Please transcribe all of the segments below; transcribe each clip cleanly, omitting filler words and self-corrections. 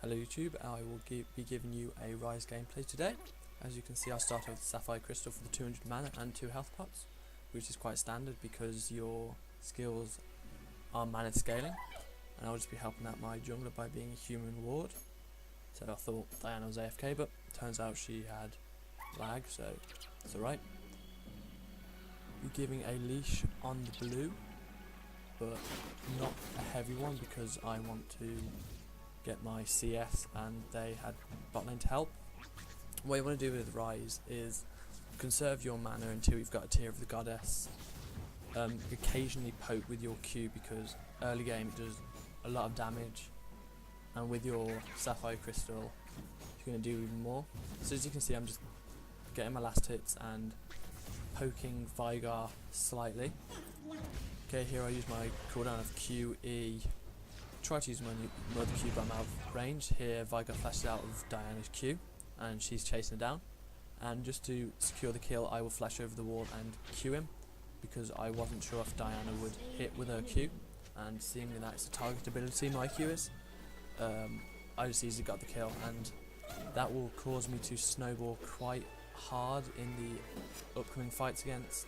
Hello YouTube, I will be giving you a Ryze gameplay today. As you can see, I started with Sapphire Crystal for the 200 mana and 2 health pots, which is quite standard because your skills are mana scaling, and I'll just be helping out my jungler by being a human ward. So I thought Diana was AFK, but turns out she had lag, so it's alright. We're giving a leash on the blue, but not a heavy one because I want to get my CS and they had bot lane to help. What you want to do with Ryze is conserve your mana until you've got a Tear of the Goddess. Occasionally poke with your Q because early game it does a lot of damage, and with your Sapphire Crystal you're going to do even more. So as you can see, I'm just getting my last hits and poking Vigar slightly. Okay, here I use my cooldown of QE. Try to use my other Q, but I'm out of range. Here Vigar flashes out of Diana's Q and she's chasing her down, and just to secure the kill I will flash over the wall and Q him because I wasn't sure if Diana would hit with her Q, and seeing that it's a target ability my Q is, I just easily got the kill, and that will cause me to snowball quite hard in the upcoming fights against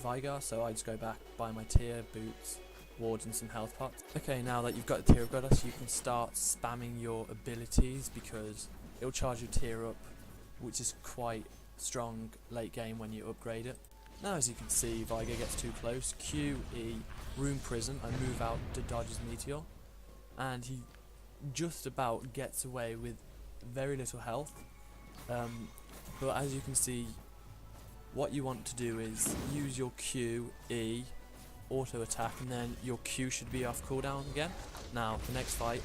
Vigar, so I just go back, buy my tier, boots, wards and some health pots. Okay, now that you've got the Tear of Goddess, you can start spamming your abilities because it'll charge your tier up, which is quite strong late game when you upgrade it. Now as you can see, Vigar gets too close, QE, Rune Prism, I move out to dodge his meteor, and he just about gets away with very little health. But as you can see, what you want to do is use your Q, E, auto attack, and then your Q should be off cooldown again. Now the next fight,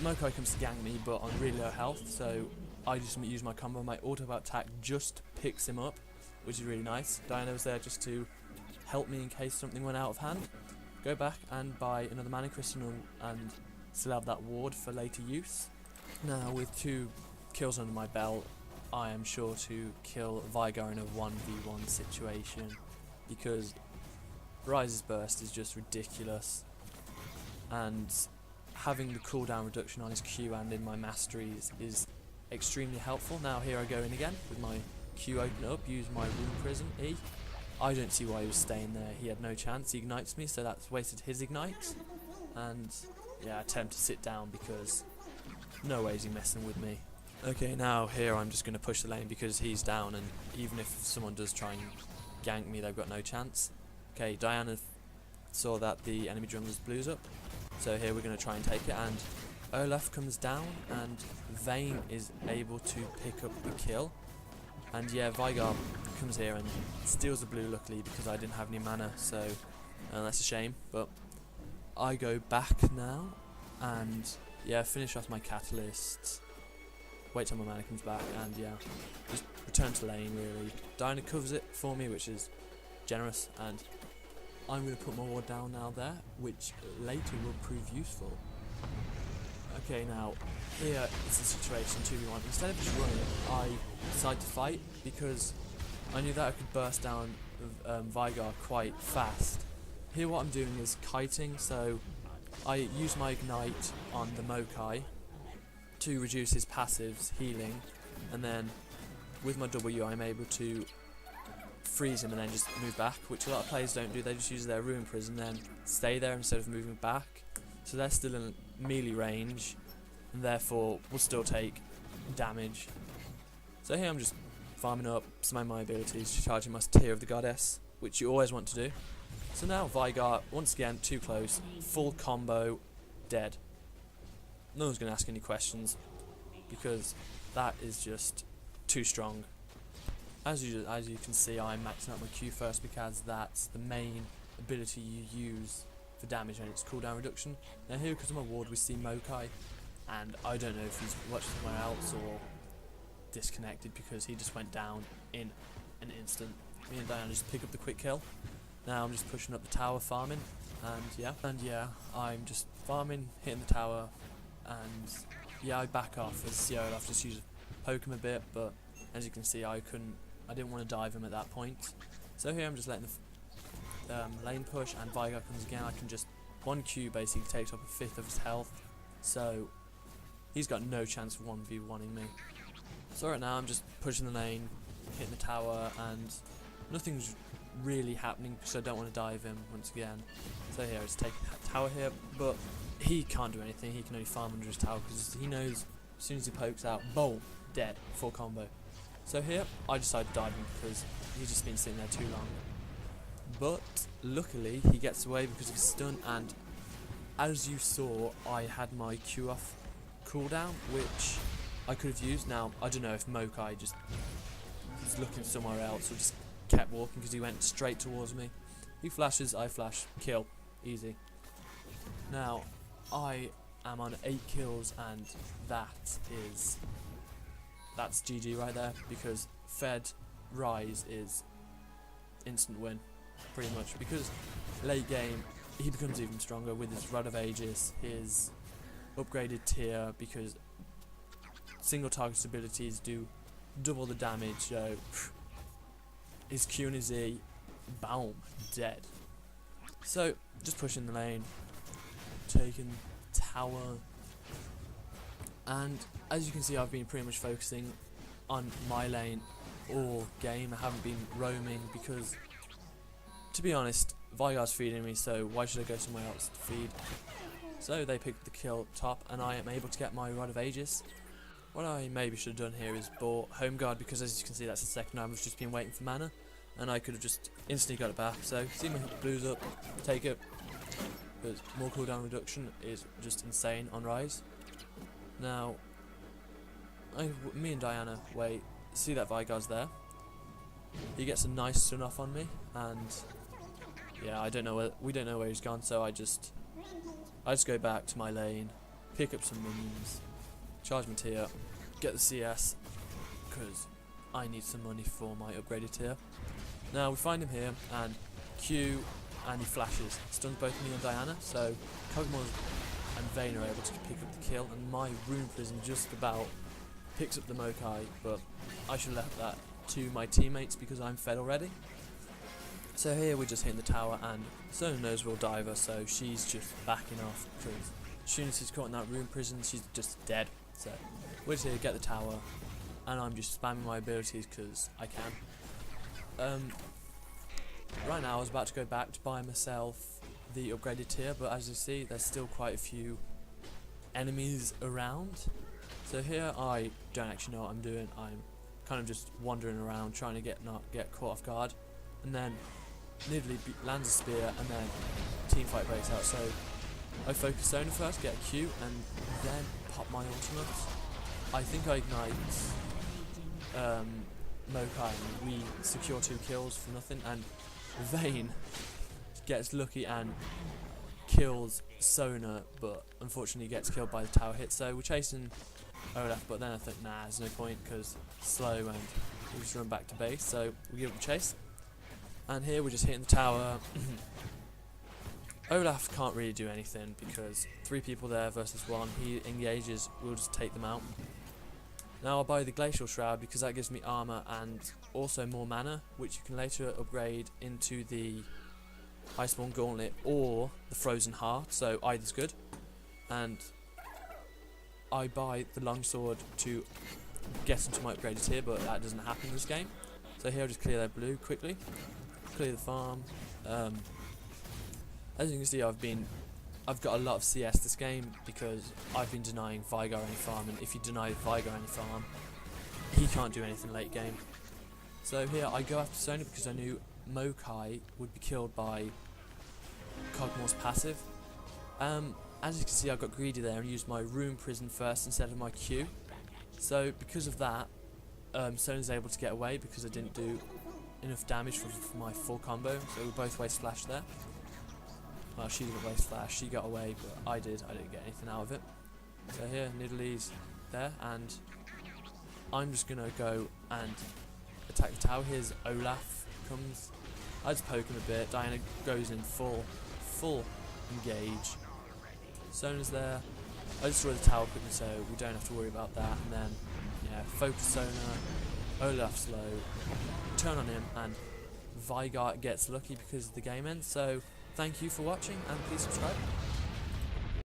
Mokai comes to gank me but on really low health, so I just use my combo. My auto attack just picks him up, which is really nice. Diana was there just to help me in case something went out of hand. Go back and buy another mana crystal and still have that ward for later use. Now with 2 kills under my belt, I am sure to kill Vigar in a 1v1 situation because Ryze's burst is just ridiculous, and having the cooldown reduction on his Q and in my masteries is extremely helpful. Now here I go in again with my Q open up, use my Rune Prism, E. I don't see why he was staying there, he had no chance, he ignites me, so that's wasted his ignite, and yeah, attempt to sit down because no way is he messing with me. Okay, now here I'm just going to push the lane because he's down, and even if someone does try and gank me, they've got no chance. Okay, Diana saw that the enemy jungler's blues up, so here we're going to try and take it, and Olaf comes down and Vayne is able to pick up the kill, and yeah, Vigar comes here and steals the blue luckily because I didn't have any mana, so that's a shame, but I go back now and yeah, finish off my catalyst, wait till my mana comes back, and yeah, just return to lane really. Diana covers it for me, which is generous, and I'm going to put my ward down now there, which later will prove useful. Okay, now here is the situation 2v1. Instead of just running, I decided to fight because I knew that I could burst down Vigar quite fast. Here what I'm doing is kiting, so I use my ignite on the Mokai to reduce his passives healing, and then with my W I'm able to freeze him and then just move back, which a lot of players don't do. They just use their Rune Prism and then stay there instead of moving back, so they're still in melee range and therefore will still take damage. So here I'm just farming up some of my abilities, charging my Tear of the Goddess, which you always want to do. So now Vigar, once again, too close, full combo, dead. No one's going to ask any questions because that is just too strong. As you can see, I'm maxing out my Q first because that's the main ability you use for damage, and it's cooldown reduction. Now here, because I'm a ward, we see Mokai, and I don't know if he's watched somewhere else or disconnected because he just went down in an instant. Me and Diana just pick up the quick kill. Now I'm just pushing up the tower farming, and yeah, I'm just farming, hitting the tower, and yeah, I back off as Olaf just use poke him a bit, but as you can see I didn't want to dive him at that point. So here I'm just letting the lane push, and Vigar comes again. I can just 1Q basically takes up 1/5 of his health, so he's got no chance of 1v1ing me. So right now I'm just pushing the lane, hitting the tower, and nothing's really happening because I don't want to dive him once again. So here, it's taking that tower here, but he can't do anything. He can only farm under his tower because he knows as soon as he pokes out, boom, dead, full combo. So here, I decided to dive him because he's just been sitting there too long. But luckily, he gets away because of his stun, and as you saw, I had my Q off cooldown, which I could have used. Now, I don't know if Mokai just was looking somewhere else or just kept walking because he went straight towards me. He flashes, I flash, kill, easy. Now, I am on 8 kills, and that's GG right there, because Fed Ryze is instant win, pretty much, because late game he becomes even stronger with his Rod of Aegis, his upgraded tier, because single target abilities do double the damage, so his Q and his E, boom, dead. So just pushing the lane, taking tower, and as you can see, I've been pretty much focusing on my lane all game. I haven't been roaming because, to be honest, Veigar's feeding me, so why should I go somewhere else to feed? So they picked the kill top, and I am able to get my Rod of Aegis. What I maybe should have done here is bought Home Guard, because as you can see, that's the second I've just been waiting for mana, and I could have just instantly got it back. So see my blues up, take it, because more cooldown reduction is just insane on Ryze. Now, me and Diana wait, see that Veigar's there. He gets a nice stun off on me, and yeah, we don't know where he's gone, so I just go back to my lane, pick up some minions, charge my tier, get the CS, because I need some money for my upgraded tier. Now we find him here, and Q, and he flashes, stuns both me and Diana, so Cogmos and Vayne are able to pick up the kill, and my Rune Prison just about picks up the Mokai, but I should have left that to my teammates because I'm fed already. So here we're just hitting the tower, and Sona knows we'll dive her, so she's just backing off, because as soon as she's caught in that Rune Prison, she's just dead. So we're just here to get the tower, and I'm just spamming my abilities because I can. Right now I was about to go back to buy myself the upgraded tier, but as you see, there's still quite a few enemies around. So here I don't actually know what I'm doing. I'm kind of just wandering around trying to not get caught off guard, and then Nidalee lands a spear, and then team fight breaks out. So I focus Sona first, get a Q, and then pop my ultimate. I think I ignite Mokai, and we secure 2 kills for nothing, and Vayne gets lucky and kills Sona, but unfortunately gets killed by the tower hit. So we're chasing Olaf, but then I think, nah, there's no point because slow, and we just run back to base. So we give it a chase, and here we're just hitting the tower. Olaf can't really do anything because 3 people there versus 1. He engages, we'll just take them out. Now I'll buy the Glacial Shroud because that gives me armor and also more mana, which you can later upgrade into the Iceborne Gauntlet or the Frozen Heart, so either's good. And I buy the Longsword to get into my upgraded tier, but that doesn't happen in this game. So here I'll just clear their blue quickly, clear the farm. As you can see, I've got a lot of CS this game because I've been denying Veigar any farm, and if you deny Veigar any farm, he can't do anything late game. So here I go after Sona because I knew Mokai would be killed by Cogmor's passive. As you can see, I got greedy there and used my Rune Prison first instead of my Q. So because of that, Sona's able to get away because I didn't do enough damage for my full combo, so we both waste flash there. Well, she didn't waste flash, she got away, but I didn't get anything out of it. So here, Nidalee's there, and I'm just gonna go and attack the tower. Here's Olaf comes, I just poke him a bit, Diana goes in full engage. Sona's there, I destroy the tower quickly so we don't have to worry about that, and then, yeah, focus Sona, Olaf slow, turn on him, and Veigar gets lucky because the game ends. So thank you for watching, and please subscribe.